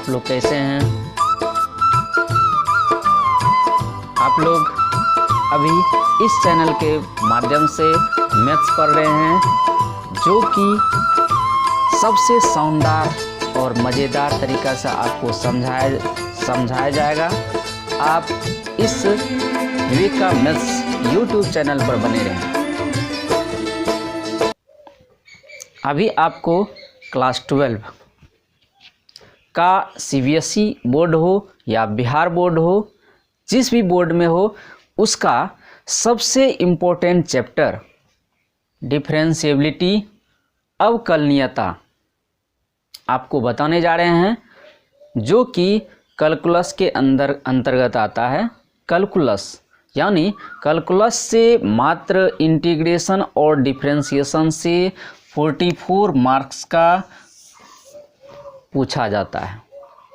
आप लोग कैसे हैं? आप लोग अभी इस चैनल के माध्यम से मैथ्स पढ़ रहे हैं, जो कि सबसे शानदार और मज़ेदार तरीक़ा से आपको समझाया जाएगा। आप इस विवेका मैथ्स यूट्यूब चैनल पर बने रहें। अभी आपको क्लास 12 का CBSE बोर्ड हो या बिहार बोर्ड हो, जिस भी बोर्ड में हो, उसका सबसे इम्पोर्टेंट चैप्टर डिफरेंशिएबिलिटी, अवकलनीयता आपको बताने जा रहे हैं, जो कि कैलकुलस के अंतर्गत आता है। कैलकुलस यानी कैलकुलस से मात्र इंटीग्रेशन और डिफरेंशिएशन से 44 मार्क्स का पूछा जाता है।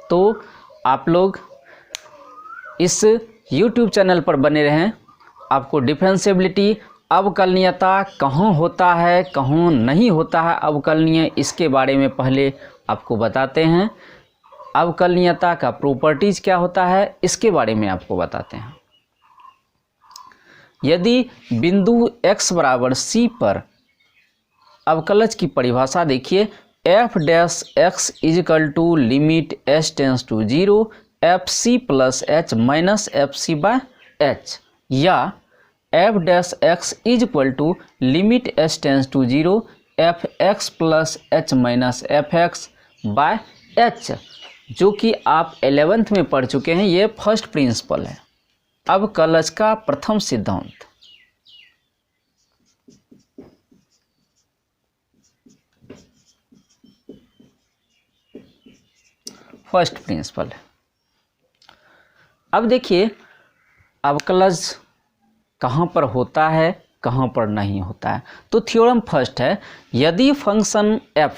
तो आप लोग इस YouTube चैनल पर बने रहें। आपको डिफरेंशिएबिलिटी, अवकलनीयता कहाँ होता है, कहाँ नहीं होता है अवकलनीय, इसके बारे में पहले आपको बताते हैं। अवकलनीयता का प्रॉपर्टीज़ क्या होता है, इसके बारे में आपको बताते हैं। यदि बिंदु x बराबर c पर अवकलज की परिभाषा देखिए, f dash x is equal to limit h tends to 0 f C plus H minus F C by h, या f dash x is equal to limit h tends to 0 f x plus H minus f x by h, जो कि आप 11th में पढ़ चुके हैं। ये first principle है अवकलज का प्रथम सिद्धांत। फर्स्ट प्रिंसिपल है। अब देखिए अवकलज कहाँ पर होता है, कहाँ पर नहीं होता है। तो थ्योरम फर्स्ट है, यदि फंक्शन f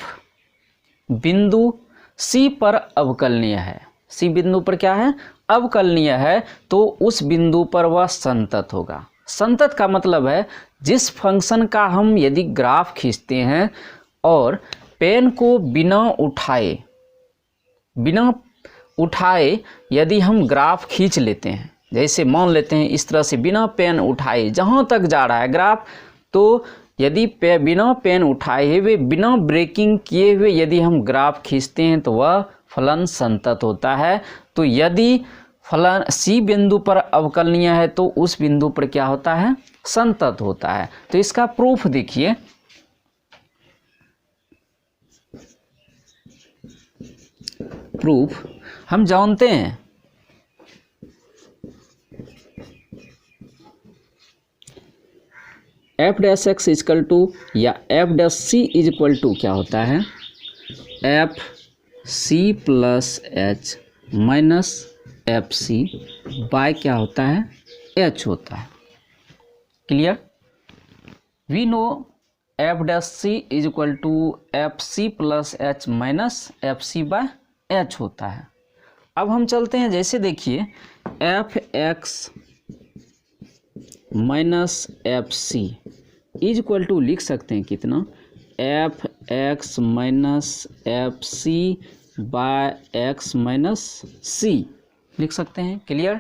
बिंदु c पर अवकलनीय है, c बिंदु पर क्या है, अवकलनीय है, तो उस बिंदु पर वह संतत होगा। संतत का मतलब है जिस फंक्शन का हम यदि ग्राफ खींचते हैं और पेन को बिना उठाए यदि हम ग्राफ खींच लेते हैं, जैसे मान लेते हैं इस तरह से बिना पेन उठाए जहाँ तक जा रहा है ग्राफ, तो यदि बिना पेन उठाए हुए, बिना ब्रेकिंग किए हुए यदि हम ग्राफ खींचते हैं तो वह फलन संतत होता है। तो यदि फलन सी बिंदु पर अवकलनीय है तो उस बिंदु पर क्या होता है, संतत होता है। तो इसका प्रूफ देखिए, प्रूफ हम जानते हैं F dash X is equal to या F dash C is equal to क्या होता है, F C plus H minus F C by क्या होता है, एच होता है। Clear? We know F dash C is equal to F C plus H minus F C by H होता है। अब हम चलते हैं, जैसे देखिए F x minus F C is equal to लिख सकते हैं कितना, f x minus F C by x minus c लिख सकते हैं। क्लियर?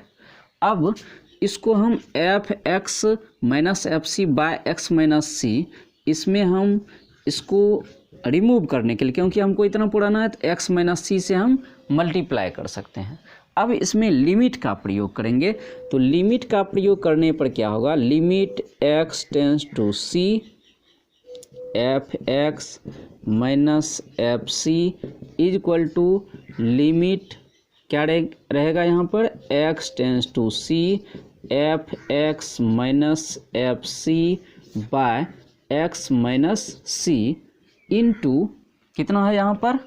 अब इसको हम f x minus F C by x minus c, इसमें हम इसको रिमूव करने के लिए, क्योंकि हमको इतना पुराना है, तो एक्स माइनस सी से हम मल्टीप्लाई कर सकते हैं। अब इसमें लिमिट का प्रयोग करेंगे, तो लिमिट का प्रयोग करने पर क्या होगा, limit x tends to c f x minus F C is equal to limit क्या रहेगा यहाँ पर, x tends to c f x minus F C by x minus c into कितना है यहाँ पर,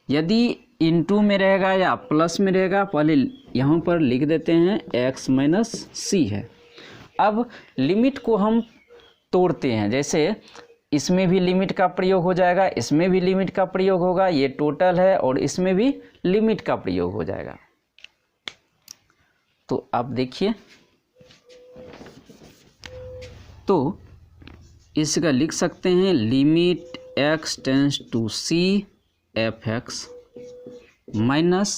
यदि इंटू में रहेगा या प्लस में रहेगा, पहले यहाँ पर लिख देते हैं x माइनस सी है। अब लिमिट को हम तोड़ते हैं, जैसे इसमें भी लिमिट का प्रयोग हो जाएगा, इसमें भी लिमिट का प्रयोग होगा, ये टोटल है, और इसमें भी लिमिट का प्रयोग हो जाएगा। तो अब देखिए, तो इसका लिख सकते हैं limit x tends to c f x minus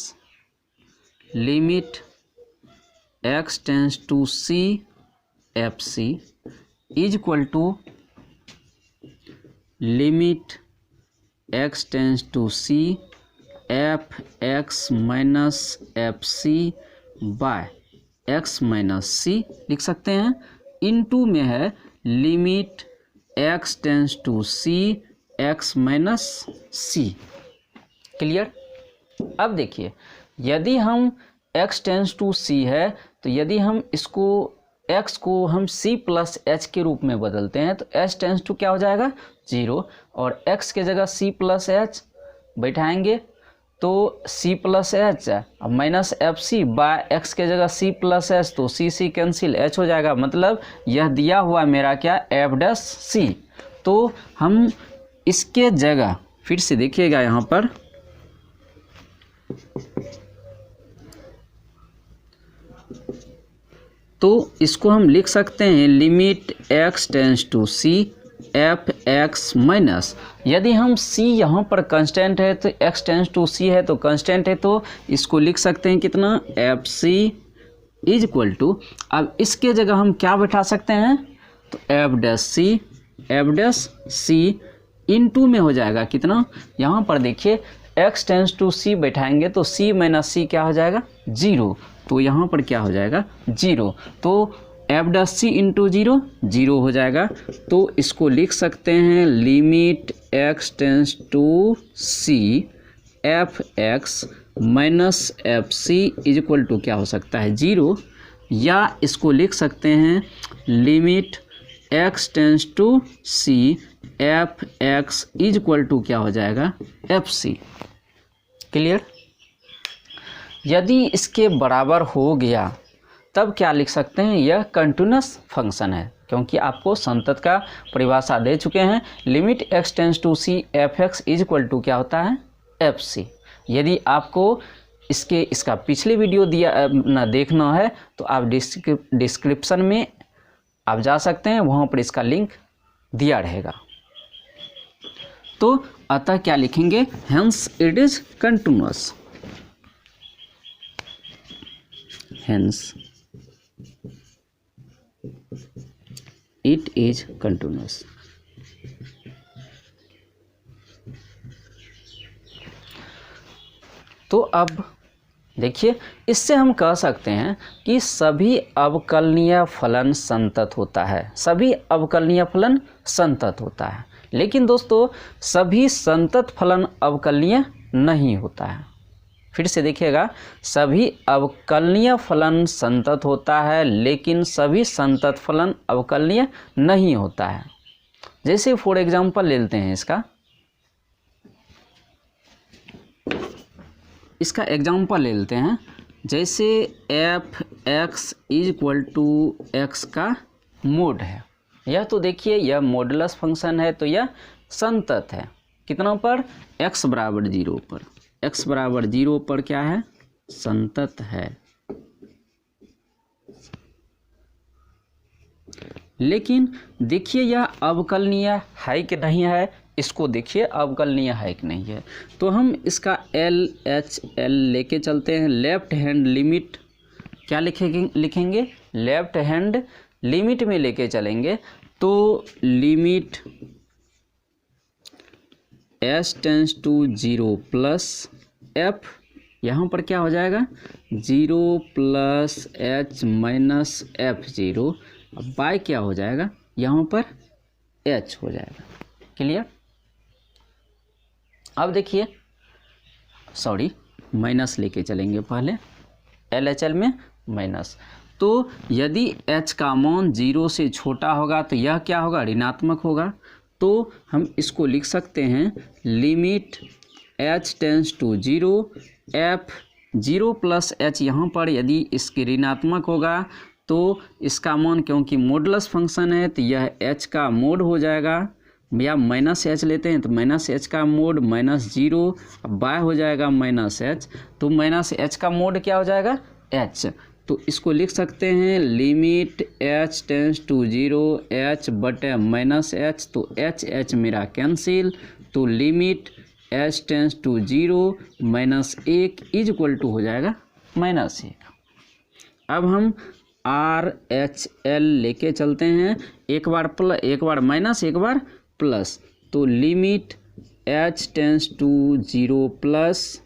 limit x tends to c f C is equal to limit x tends to c f x minus F C by x minus c लिख सकते हैं। Into में है limit x tends to c x minus c. Clear. अब देखिए, यदि हम x tends to c है तो यदि हम इसको x को हम c प्लस एच के रूप में बदलते हैं तो h टेंस टू क्या हो जाएगा 0, और x के जगह c प्लस एच बैठाएंगे तो c plus H minus F C by x के जगह c प्लस एच, तो c कैंसिल h हो जाएगा। मतलब यह दिया हुआ मेरा क्या एफ डैश सी। तो हम इसके जगह फिर से देखिएगा यहाँ पर, तो इसको हम लिख सकते हैं limit x tends to c f x minus, यदि हम c यहाँ पर कांस्टेंट है तो x टेंस टू c है तो कांस्टेंट है, तो इसको लिख सकते हैं कितना f C is equal to, अब इसके जगह हम क्या बैठा सकते हैं तो एफ डैश सी इनटू में हो जाएगा कितना, यहाँ पर देखिए x टेंस टू c बैठाएंगे तो c माइनस c क्या हो जाएगा 0, तो यहाँ पर क्या हो जाएगा 0, तो एफ डैश सी इंटू 0 हो जाएगा। तो इसको लिख सकते हैं limit x tends to c f x minus F C is equal to क्या हो सकता है 0, या इसको लिख सकते हैं limit x tends to c f x is equal to क्या हो जाएगा एफ सी। क्लियर। यदि इसके बराबर हो गया तब क्या लिख सकते हैं, यह कंटिन्यूअस फंक्शन है, क्योंकि आपको संतत का परिभाषा दे चुके हैं। Limit x tends to c f x is equal to क्या होता है एफ सी। यदि आपको इसका पिछले वीडियो ना देखना है तो आप डिस्क्रिप्शन में आप जा सकते हैं, वहाँ पर इसका लिंक दिया रहेगा। तो अतः क्या लिखेंगे, hence it is continuous, hence it is continuous. तो अब देखिए, इससे हम कह सकते हैं कि सभी अवकलनीय फलन संतत होता है, सभी अवकलनीय फलन संतत होता है। लेकिन दोस्तों, सभी संतत फलन अवकलनीय नहीं होता है। फिर से देखिएगा, सभी अवकलनीय फलन संतत होता है लेकिन सभी संतत फलन अवकलनीय नहीं होता है। जैसे फॉर एग्जांपल ले लेते हैं, इसका एग्जांपल ले लेते हैं। जैसे f x is equal to x का मोड है, यह तो देखिए यह मॉडुलस फंक्शन है, तो यह संतत है। कितना पर, x बराबर 0 पर, x बराबर 0 पर क्या है संतत है। लेकिन देखिए यह अवकलनीय है कि नहीं है, इसको देखिए अवकलनीय है कि नहीं है। तो हम इसका LHL लेके चलते हैं। लेफ्ट हैंड लिमिट क्या लिखेंगे लेफ्ट हैंड लिमिट में लेके चलेंगे, तो limit s tends to 0 plus f, यहाँ पर क्या हो जाएगा 0 plus h minus f 0 by क्या हो जाएगा यहाँ पर h हो जाएगा। क्लियर। अब देखिए, सॉरी माइनस लेके चलेंगे पहले LHL में माइनस, तो यदि h का मान 0 से छोटा होगा तो यह क्या होगा ऋणात्मक होगा। तो हम इसको लिख सकते हैं limit h tends to 0 f 0 plus h, यहाँ पर यदि इसके ऋणात्मक होगा तो इसका मान, क्योंकि मॉडुलस फंक्शन है तो यह h का मोड हो जाएगा, या माइनस h लेते हैं तो माइनस h का मोड माइनस 0 बाय हो जाएगा माइनस h, तो माइनस h का मोड क्या हो जाएगा h। तो इसको लिख सकते हैं limit h tends to 0 h बटे माइनस h, तो h मेरा कैंसिल, तो limit h tends to 0 minus 1 is equal to हो जाएगा -1। अब हम RHL लेके चलते हैं, एक बार माइनस एक बार प्लस, तो limit h tends to 0 plus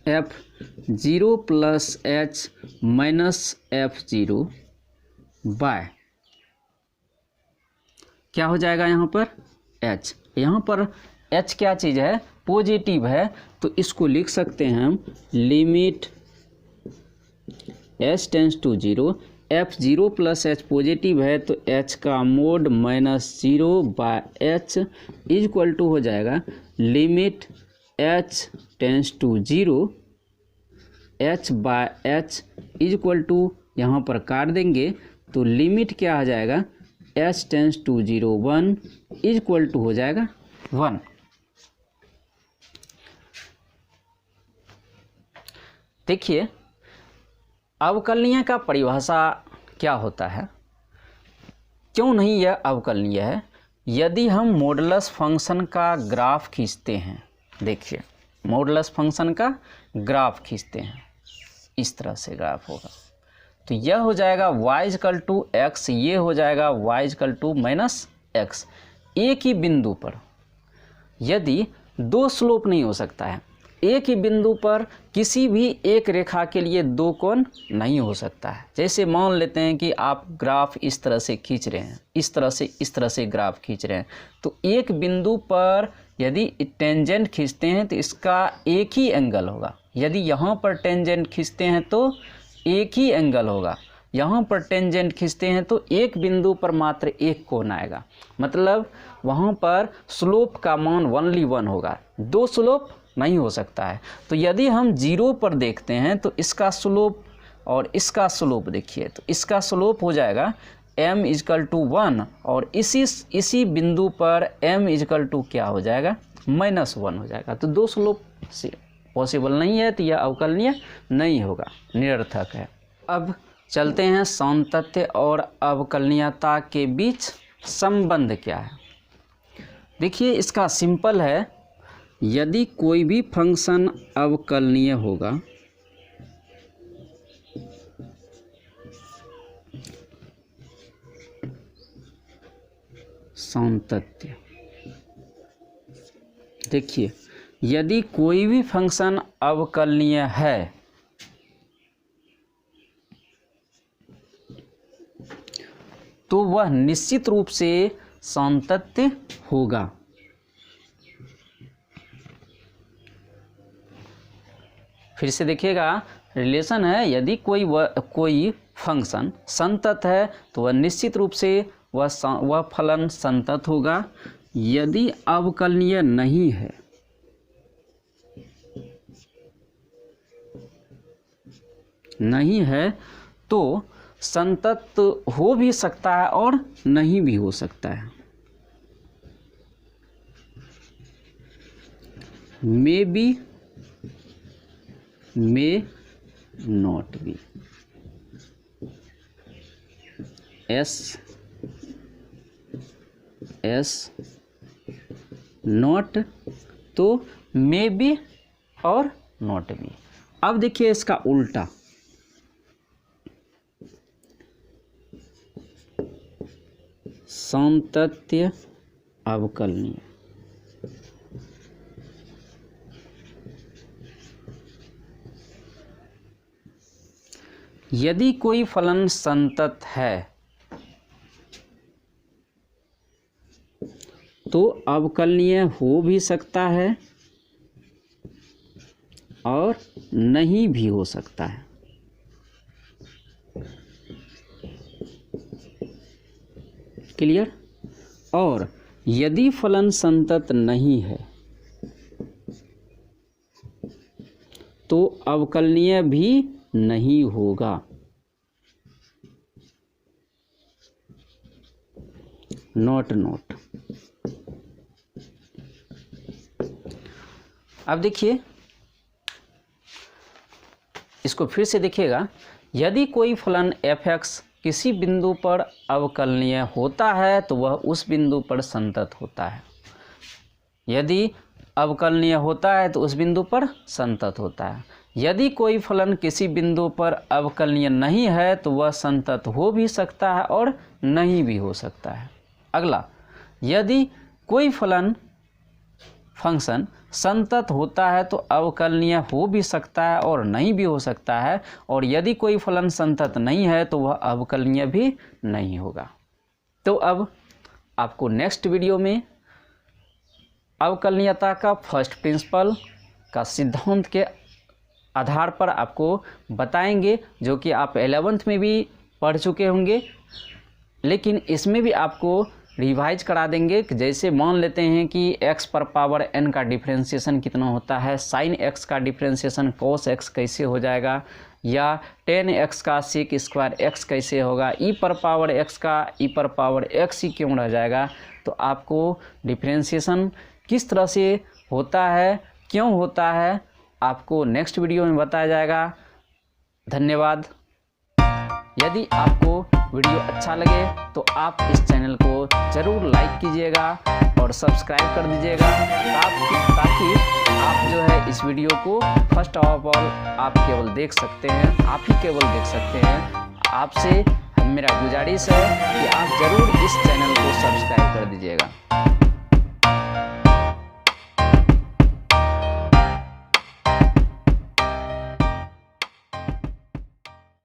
F0 plus h minus F0 by क्या हो जाएगा यहाँ पर h। यहाँ पर h क्या चीज़ है, पॉजिटिव है, तो इसको लिख सकते हैं हम limit h tends to 0, F0 plus h positive है तो h का mod -0 by h equal to हो जाएगा limit h tends to 0 h by h equal to, यहाँ पर काट देंगे तो लिमिट क्या आ जाएगा h tends to 0 1 equal to हो जाएगा 1। देखिए अवकलनीय का परिभाषा क्या होता है, क्यों नहीं यह अवकलनीय है। यदि हम मॉडुलस फंक्शन का ग्राफ खींचते हैं, देखिए मॉडुलस फंक्शन का ग्राफ खींचते हैं, इस तरह से ग्राफ होगा, तो यह हो जाएगा y इक्वल टू x, ये हो जाएगा y इक्वल टू -x। एक ही बिंदु पर यदि दो स्लोप नहीं हो सकता है, एक ही बिंदु पर किसी भी एक रेखा के लिए दो कोण नहीं हो सकता है। जैसे मान लेते हैं कि आप ग्राफ इस तरह से खींच रहे हैं, इस तरह से ग्राफ खींच रहे हैं, तो एक बिंदु पर यदि टेंजेंट खींचते हैं तो इसका एक ही एंगल होगा। यदि यहाँ पर टेंजेंट खींचते हैं तो एक ही एंगल होगा, यहाँ पर टेंजेंट खींचते हैं तो एक बिंदु पर मात्र एक कोण आएगा, मतलब वहाँ पर स्लोप का मान ओनली 1 होगा, दो स्लोप नहीं हो सकता है। तो यदि हम 0 पर देखते हैं तो इसका स्लोप और इसका स्लोप देखिए, तो इसका स्लोप हो जाएगा m इक्वल टू 1 और इसी बिंदु पर m इक्वल टू क्या हो जाएगा -1 हो जाएगा। तो दो स्लोप से पॉसिबल नहीं है, तो यह अवकलनीय नहीं होगा, निरर्थक है। अब चलते हैं सातत्य और अवकलनीयता के बीच संबंध क्या है। देखिए इसका सिंपल है, यदि कोई भी फंक्शन अवकलनीय होगा सातत्य, देखिए यदि कोई भी फंक्शन अवकलनीय है तो वह निश्चित रूप से सातत्य होगा। फिर से देखिएगा रिलेशन है, यदि कोई फंक्शन संतत है तो वह निश्चित रूप से वह फलन संतत होगा। यदि अवकलनीय नहीं है तो संतत हो भी सकता है और नहीं भी हो सकता है। May be may not be, S not तो मे बी और नॉट बी। अब देखिए इसका उल्टा, सातत्य अवकलनीय, यदि कोई फलन संतत है तो अवकलनीय हो भी सकता है और नहीं भी हो सकता है। क्लियर। और यदि फलन संतत नहीं है तो अवकलनीय भी नहीं होगा। नॉट। अब देखिए इसको फिर से देखिएगा, यदि कोई फलन f(x) किसी बिंदु पर अवकलनीय होता है तो वह उस बिंदु पर संतत होता है। यदि अवकलनीय होता है तो उस बिंदु पर संतत होता है। यदि कोई फलन किसी बिंदु पर अवकलनीय नहीं है तो वह संतत हो भी सकता है और नहीं भी हो सकता है। अगला, यदि कोई फंक्शन संतत होता है तो अवकलनीय हो भी सकता है और नहीं भी हो सकता है, और यदि कोई फलन संतत नहीं है तो वह अवकलनीय भी नहीं होगा। तो अब आपको नेक्स्ट वीडियो में अवकलनीयता का फर्स्ट प्रिंसिपल का सिद्धांत के आधार पर आपको बताएंगे, जो कि आप 11th में भी पढ़ चुके होंगे, लेकिन इसमें भी आपको रिवाइज करा देंगे कि जैसे मान लेते हैं कि x पर पावर n का डिफ्रेंशिएशन कितना होता है, sin x का डिफ्रेंशिएशन cos x कैसे हो जाएगा, या tan x का sec स्क्वायर x कैसे होगा, e पर पावर x का e पर पावर x ही क्यों रह जाएगा। तो आपको डिफ्रेंशिएशन किस तरह से होता है, क्यों होता है, आपको नेक्स्ट वीडियो में बताया जाएगा। धन्यवाद। यदि आपको वीडियो अच्छा लगे तो आप इस चैनल को ज़रूर लाइक कीजिएगा और सब्सक्राइब कर दीजिएगा, ताकि आप जो है इस वीडियो को फर्स्ट ऑफ ऑल आप केवल देख सकते हैं, आप ही केवल देख सकते हैं। आपसे मेरा गुजारिश है कि आप ज़रूर